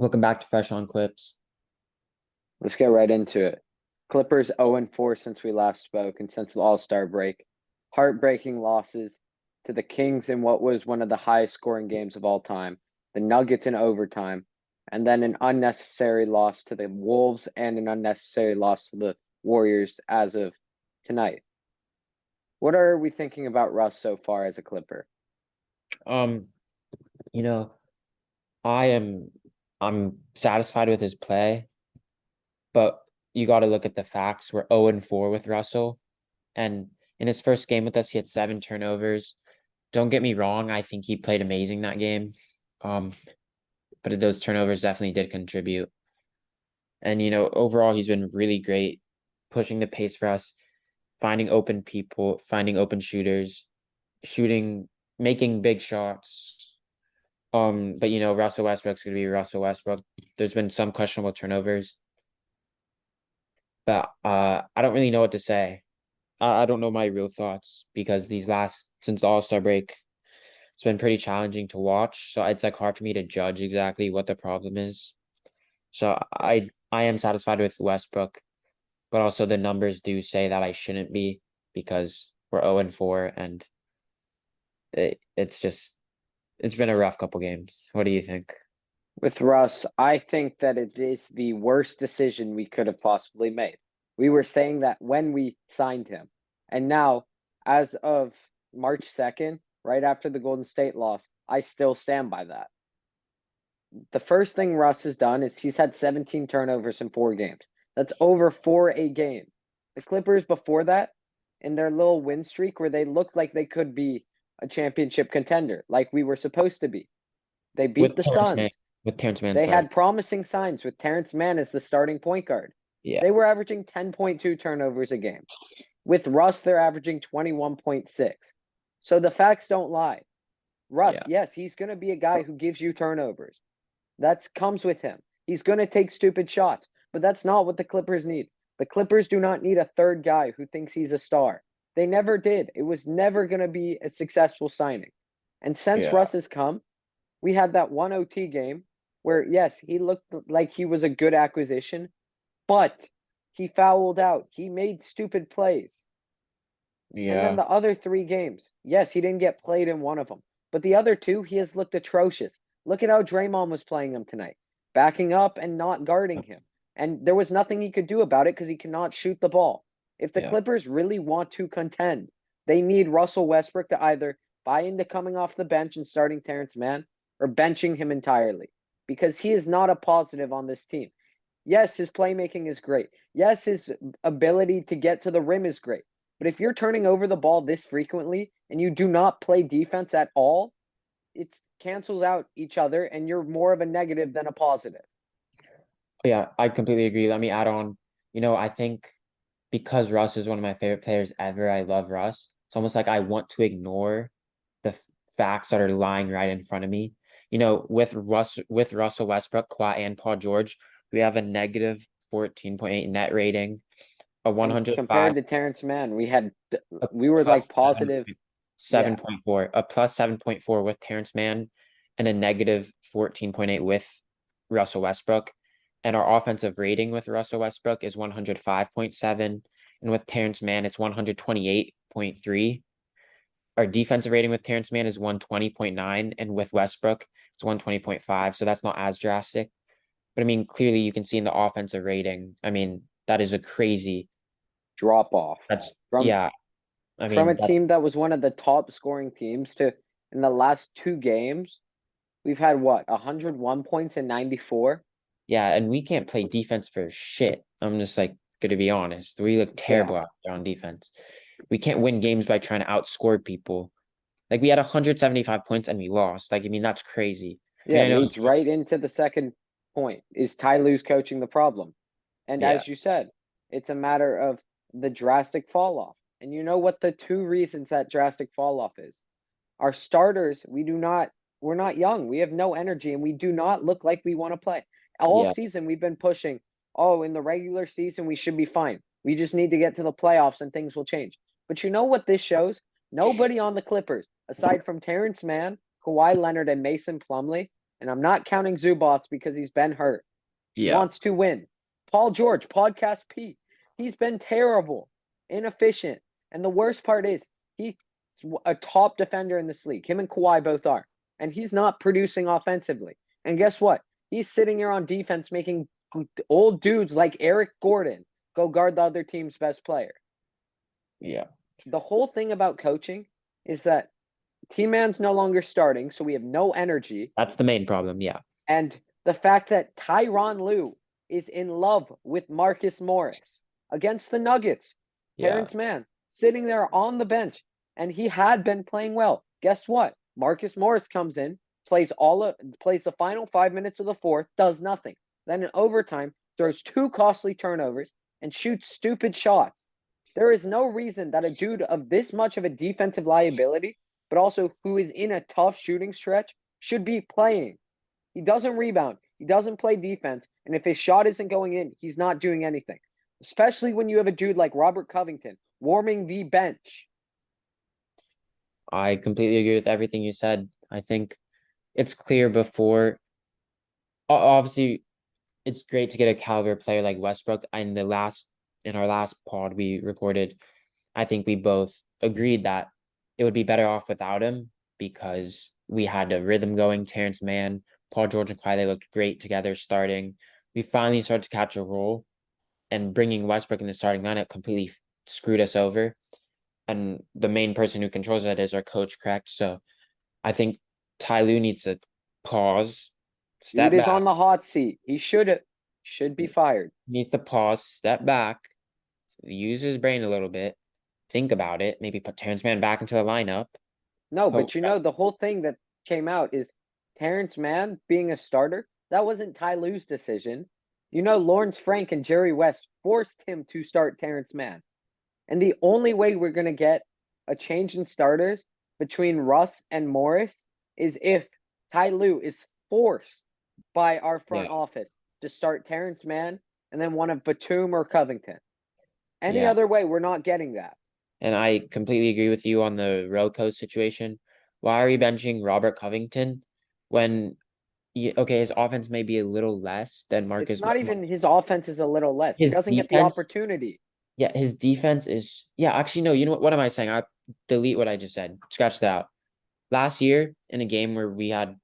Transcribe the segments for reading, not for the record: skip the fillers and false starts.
Welcome back to Fresh on Clips. Let's get right into it. Clippers 0-4 since we last spoke and since the All-Star break. Heartbreaking losses to the Kings in what was one of the highest scoring games of all time, the Nuggets in overtime, and then an unnecessary loss to the Wolves and an unnecessary loss to the Warriors as of tonight. What are we thinking about Russ so far as a Clipper? Um, you know, I am I'm satisfied with his play, but you got to look at the facts. We're 0-4 with Russell, and in his first game with us, he had 7 turnovers. Don't get me wrong, I think he played amazing that game. Um, but those turnovers definitely did contribute. And overall, he's been really great, pushing the pace for us, finding open people, finding open shooters, shooting, making big shots. But Russell Westbrook's gonna be Russell Westbrook. There's been some questionable turnovers, but I don't really know what to say. I don't know my real thoughts because since the All-Star break, it's been pretty challenging to watch. So it's like hard for me to judge exactly what the problem is. So I am satisfied with Westbrook, but also the numbers do say that I shouldn't be because we're 0-4 and it's been a rough couple games. What do you think? With Russ, I think that it is the worst decision we could have possibly made. We were saying that when we signed him. And now, as of March 2nd, right after the Golden State loss, I still stand by that. The first thing Russ has done is he's had 17 turnovers in 4 games. That's over 4 a game. The Clippers before that, in their little win streak where they looked like they could be a championship contender, like we were supposed to be. They beat With the Terrence Mann, Suns. with Terrence Mann They starting. had promising signs with Terrence Mann as the starting point guard. Yeah. They were averaging 10.2 turnovers a game. With Russ, they're averaging 21.6. So the facts don't lie. Russ, Yeah. yes, he's going to be a guy who gives you turnovers. That comes with him. He's going to take stupid shots, but that's not what the Clippers need. The Clippers do not need a third guy who thinks he's a star. They never did. It was never going to be a successful signing. And since Yeah. Russ has come, we had that one OT game where, yes, he looked like he was a good acquisition, but he fouled out. He made stupid plays. And then Yeah. the other 3 games, yes, he didn't get played in one of them, but the other 2, he has looked atrocious. Look at how Draymond was playing him tonight, backing up and not guarding him. And there was nothing he could do about it because he cannot shoot the ball. If the Yeah. Clippers really want to contend, they need Russell Westbrook to either buy into coming off the bench and starting Terrence Mann or benching him entirely because he is not a positive on this team. Yes, his playmaking is great. Yes, his ability to get to the rim is great. But if you're turning over the ball this frequently and you do not play defense at all, it cancels out each other and you're more of a negative than a positive. Yeah, I completely agree. Let me add on. I think because Russ is one of my favorite players ever, I love Russ. It's almost like I want to ignore the facts that are lying right in front of me. With Russell Westbrook, Kawhi, and Paul George, we have a negative 14.8 net rating, a And 105, compared to Terrence Mann, a we were plus like positive. Yeah. 7.4, a plus 7.4 with Terrence Mann, and a negative 14.8 with Russell Westbrook. And our offensive rating with Russell Westbrook is 105.7. And with Terrence Mann, it's 128.3. Our defensive rating with Terrence Mann is 120.9. And with Westbrook, it's 120.5. So that's not as drastic. But I mean, clearly you can see in the offensive rating, I mean, that is a crazy, Drop off that's, from yeah. I from a mean, that, team that was one of the top scoring teams to in the last 2 games, we've had what, 101 points and 94? yeah. And we can't play defense for shit. I'm just like, going to be honest. We look Yeah. terrible out there on defense. We can't win games by trying to outscore people. Like we had 175 points and we lost. Like, I mean, that's crazy. I Yeah, mean, it I know, leads right into the second point. Is Ty Lue's coaching the problem? And yeah, as you said, it's a matter of the drastic fall off. And you know what the 2 reasons that drastic fall off is? Our starters, we're not young. We have no energy and we do not look like we want to play. All yeah, season we've been pushing, oh, in the regular season we should be fine. We just need to get to the playoffs and things will change. But you know what this shows? Nobody on the Clippers, aside from Terrence Mann, Kawhi Leonard, and Mason Plumlee, and I'm not counting Zubats because he's been hurt, Yeah. wants to win. Paul George, Podcast Pete, he's been terrible, inefficient. And the worst part is he's a top defender in this league. Him and Kawhi both are. And he's not producing offensively. And guess what? He's sitting here on defense making old dudes like Eric Gordon go guard the other team's best player. Yeah. The whole thing about coaching is that T-Man's no longer starting, so we have no energy. That's the main problem. Yeah. And the fact that Tyronn Lue is in love with Marcus Morris against the Nuggets. Yeah. Terrence Mann sitting there on the bench, and he had been playing well. Guess what? Marcus Morris comes in, plays the final 5 minutes of the fourth, does nothing. Then in overtime, throws 2 costly turnovers and shoots stupid shots. There is no reason that a dude of this much of a defensive liability, but also who is in a tough shooting stretch, should be playing. He doesn't rebound. He doesn't play defense. And if his shot isn't going in, he's not doing anything. Especially when you have a dude like Robert Covington warming the bench. I completely agree with everything you said. I think it's clear before. Obviously, it's great to get a caliber player like Westbrook. In our last pod we recorded, I think we both agreed that it would be better off without him because we had a rhythm going. Terrence Mann, Paul George, and Kawhi, they looked great together starting. We finally started to catch a roll, and bringing Westbrook in the starting lineup completely screwed us over. And the main person who controls that is our coach, correct? So I think Ty Lue needs to pause, Dude step is back, on the hot seat. He should be fired. needs to pause, step back, use his brain a little bit, think about it, maybe put Terrence Mann back into the lineup. No, But but the whole thing that came out is Terrence Mann being a starter. That wasn't Ty Lue's decision. Lawrence Frank and Jerry West forced him to start Terrence Mann. And the only way we're going to get a change in starters between Russ and Morris is if Ty Lue is forced by our front office to start Terrence Mann and then one of Batum or Covington. Any yeah. other way, we're not getting that. And I completely agree with you on the Roko situation. Why are we benching Robert Covington when okay, his offense may be a little less than It's Marcus not even his offense is a little less. He his doesn't get the defense. opportunity. Yeah, his defense is actually no, you know what am I saying? I delete what I just said. Scratch that out. Last year in a game where we had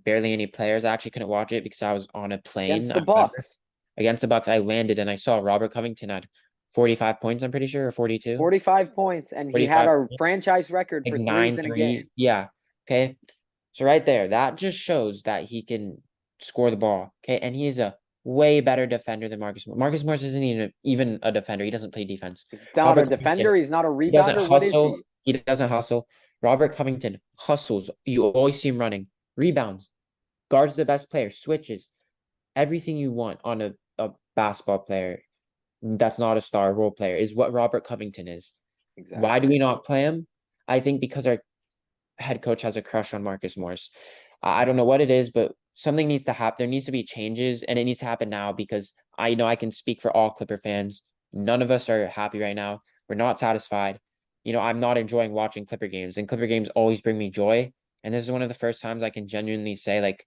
barely any players, I actually couldn't watch it because I was on a plane. Against the I remember Bucks. against the Bucks, I landed and I saw Robert Covington had 45 points, I'm pretty sure, or 42. 45 points, and he had 45 our points, franchise record like for threes nine in a game. three. Yeah. Okay. So right there, that just shows that he can score the ball. Okay. And he's a way better defender than Marcus. Marcus Morris isn't even a defender. He doesn't play defense. He's not a Robert Covington, defender. He's not a he doesn't rebounder. What is hustle. he? He doesn't hustle. Robert Covington hustles. You always see him running, rebounds, guards the best player, switches, everything you want on a basketball player. That's not a star role player is what Robert Covington is. Exactly. Why do we not play him? I think because our head coach has a crush on Marcus Morris. I don't know what it is, but something needs to happen. There needs to be changes, and it needs to happen now because I know I can speak for all Clipper fans. None of us are happy right now. We're not satisfied. I'm not enjoying watching Clipper games, and Clipper games always bring me joy. And this is one of the first times I can genuinely say, like,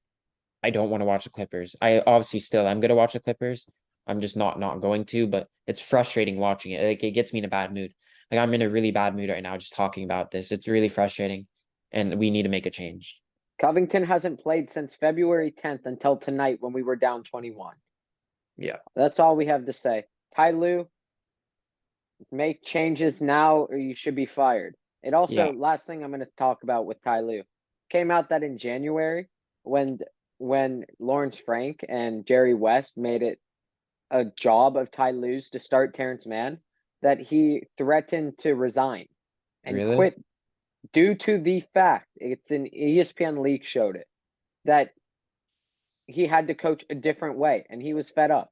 I don't want to watch the Clippers. I obviously still I'm gonna watch the Clippers. I'm just not going to, but it's frustrating watching it. Like it gets me in a bad mood. Like I'm in a really bad mood right now just talking about this. It's really frustrating and we need to make a change. Covington hasn't played since February 10th until tonight when we were down 21. Yeah. That's all we have to say. Ty Lue, make changes now or you should be fired. It also, Yeah. last thing I'm going to talk about with Ty Lue, came out that in January when Lawrence Frank and Jerry West made it a job of Ty Lue's to start Terrence Mann, that he threatened to resign and Really? quit due to the fact, it's an ESPN leak showed it, that he had to coach a different way and he was fed up.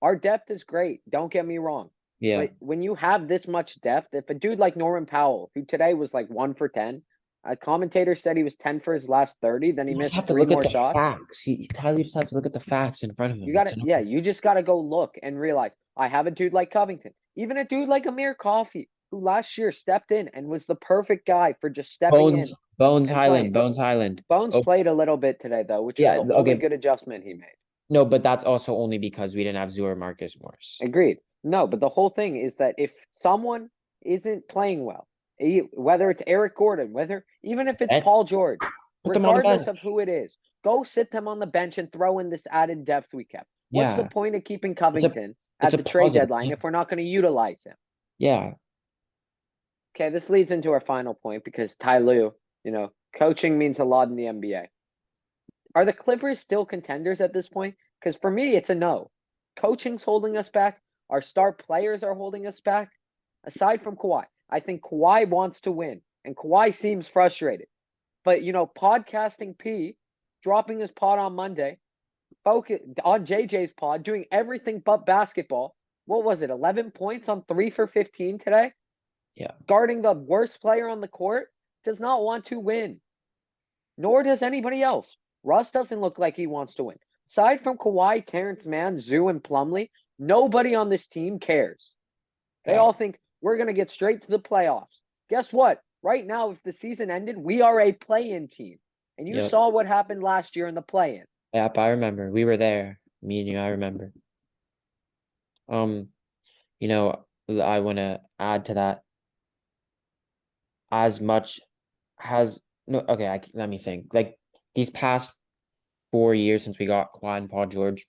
Our depth is great, don't get me wrong. Yeah. But when you have this much depth, if a dude like Norman Powell, who today was like 1 for 10, a commentator said he was 10 for his last 30, then he You just missed have to 3 look at more the shots. facts. Tyler just has to look at the facts in front of him. You just gotta go look and realize I have a dude like Covington, even a dude like Amir Coffey, who last year stepped in and was the perfect guy for just stepping in. and playing. Bones Highland. Bones Oh, played a little bit today though, which is yeah, the only okay. good adjustment he made. No, but that's also only because we didn't have Zoo or Marcus Morris. Agreed. No, but the whole thing is that if someone isn't playing well, whether it's Eric Gordon, whether even if it's And Paul George, put them on the regardless of bench. who it is, go sit them on the bench and throw in this added depth we kept. What's the Yeah, point of keeping it's a Covington it's at a the trade positive deadline thing. if we're not going to utilize him? Yeah, Okay, this leads into our final point because Ty Lue, coaching means a lot in the NBA. Are the Clippers still contenders at this point? Because for me, it's a no. Coaching's holding us back. Our star players are holding us back. Aside from Kawhi, I think Kawhi wants to win, and Kawhi seems frustrated. But podcasting P, dropping his pod on Monday, focus on JJ's pod, doing everything but basketball. What was it? 11 points on 3 for 15 today. yeah, Guarding the worst player on the court, does not want to win. Nor does anybody else. Russ doesn't look like he wants to win. Aside from Kawhi, Terrence Mann, Zoo, and Plumlee, nobody on this team cares. They yeah, all think we're going to get straight to the playoffs. Guess what? Right now, if the season ended, we are a play-in team. And you yeah. saw what happened last year in the play-in. Yep, I remember. We were there. Me and you, I remember. Um, I want to add to that as much has no okay, let me think. Like these past 4 years since we got Kawhi and Paul George,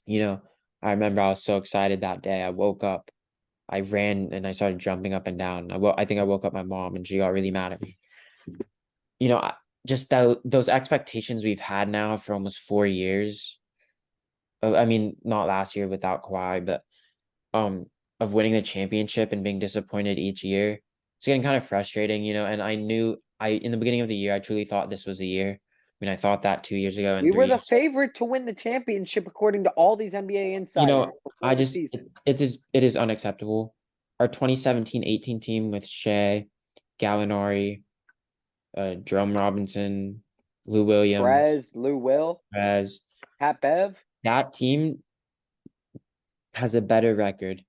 you know, I remember I was so excited that day. I woke up, I ran and I started jumping up and down. I think I woke up my mom and she got really mad at me. Just those expectations we've had now for almost 4 years. I mean, not last year without Kawhi, but of winning the championship and being disappointed each year. It's getting kind of frustrating, and I knew I in the beginning of the year I truly thought this was a year. I mean, I thought that 2 years ago and We were 3 the years. favorite to win the championship according to all these NBA You insiders know, before the season. it is unacceptable. Our 2017-18 team with Shea, Gallinari, Jerome Robinson, Lou Williams, Trez, Lou Will, as Pat Bev. that team has a better record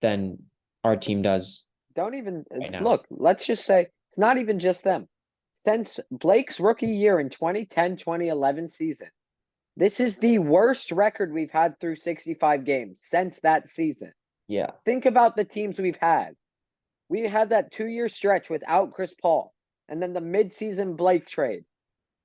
than our team does Don't even right now. look. Let's just say it's not even just them. Since Blake's rookie year in 2010-2011 season, this is the worst record we've had through 65 games since that season. Yeah. Think about the teams we've had. We had that 2-year stretch without Chris Paul, and then the midseason Blake trade,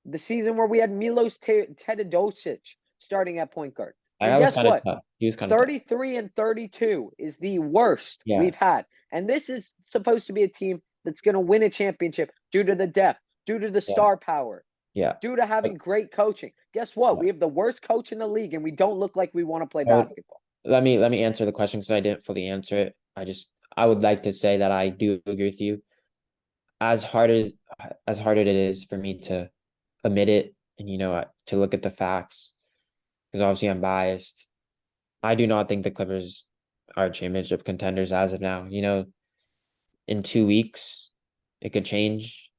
the season where we had Milos Teodosic starting at point guard. And That was guess kind of what? tough. He was kind of tough. 33 and 32 is the worst Yeah. we've had. And this is supposed to be a team that's going to win a championship due to the depth, due to the Yeah. star power, Yeah. due to having great coaching. Guess what? Yeah. We have the worst coach in the league, and we don't look like we want to play I would, basketball. let me answer the question because I didn't fully answer it. I would like to say that I do agree with you. As hard as it is for me to admit it and to look at the facts, because obviously I'm biased. I do not think the Clippers are championship contenders as of now. In 2 weeks, it could change.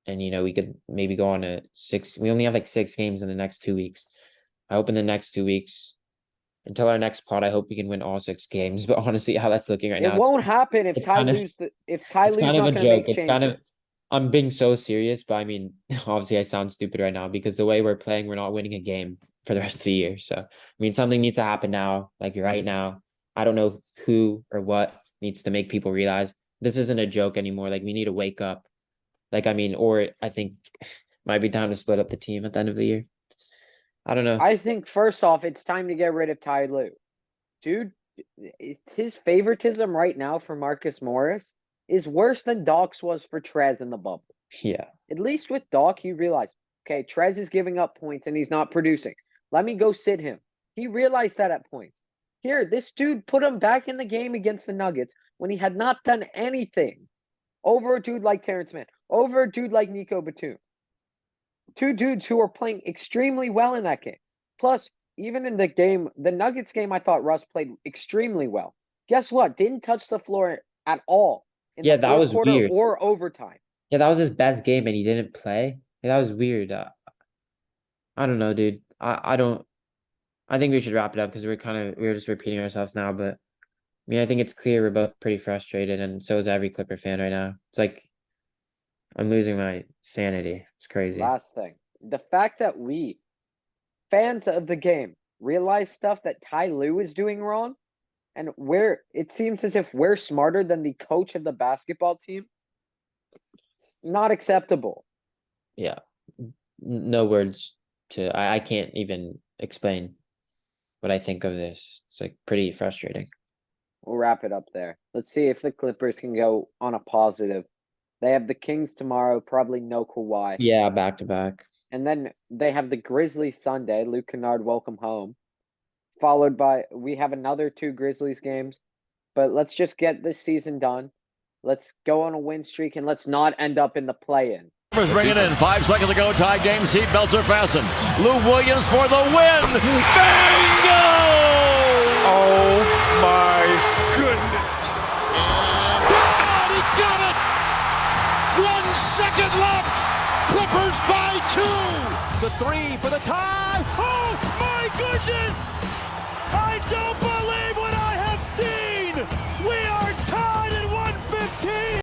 And we could maybe go on a six. We only have like 6 games in the next 2 weeks. I hope in the next 2 weeks, until our next pod, I hope we can win all 6 games. But honestly, how that's looking right It now, it's won't happen if it's Ty kind of Lue's if Ty it's Lue's kind of not a going to joke. make It's kind changes. of I'm being so serious, but I mean, obviously I sound stupid right now because the way we're playing, we're not winning a game for the rest of the year. So I mean, something needs to happen now, like right now. I don't know who or what needs to make people realize this isn't a joke anymore. Like we need to wake up. Like I mean, or I think might be time to split up the team at the end of the year. I don't know. I think first off, it's time to get rid of Ty Lue. Dude, his favoritism right now for Marcus Morris is worse than Doc's was for Trez in the bubble. Yeah. At least with Doc, he realized, okay, Trez is giving up points and he's not producing. Let me go sit him. He realized that at points. Here, this dude put him back in the game against the Nuggets when he had not done anything over a dude like Terrence Mann, over a dude like Nico Batum. Two dudes who were playing extremely well in that game. Plus, even in the Nuggets game, I thought Russ played extremely well. Guess what? Didn't touch the floor at all in Yeah, the that fourth was quarter weird. or overtime. Yeah, that was his best game and he didn't play. Yeah, that was weird. I don't know, dude. I think we should wrap it up because we're just repeating ourselves now. But I mean, I think it's clear we're both pretty frustrated, and so is every Clipper fan right now. It's like I'm losing my sanity. It's crazy. Last thing, the fact that we, fans of the game, realize stuff that Ty Lue is doing wrong, and it seems as if we're smarter than the coach of the basketball team. It's not acceptable. Yeah. No words I can't even explain what I think of this. It's like pretty frustrating. We'll wrap it up there. Let's see if the Clippers can go on a positive. They have the Kings tomorrow, probably no Kawhi. Yeah, back to back. And then they have the Grizzlies Sunday, Luke Kennard, welcome home. Followed by, we have another 2 Grizzlies games. But let's just get this season done. Let's go on a win streak and let's not end up in the play-in. Bring it in. 5 seconds to go. Tie game. Seatbelts are fastened. Lou Williams for the win. Bingo! Oh my goodness. God, he got it! 1 second left. Clippers by 2. The 3 for the tie. Oh my goodness.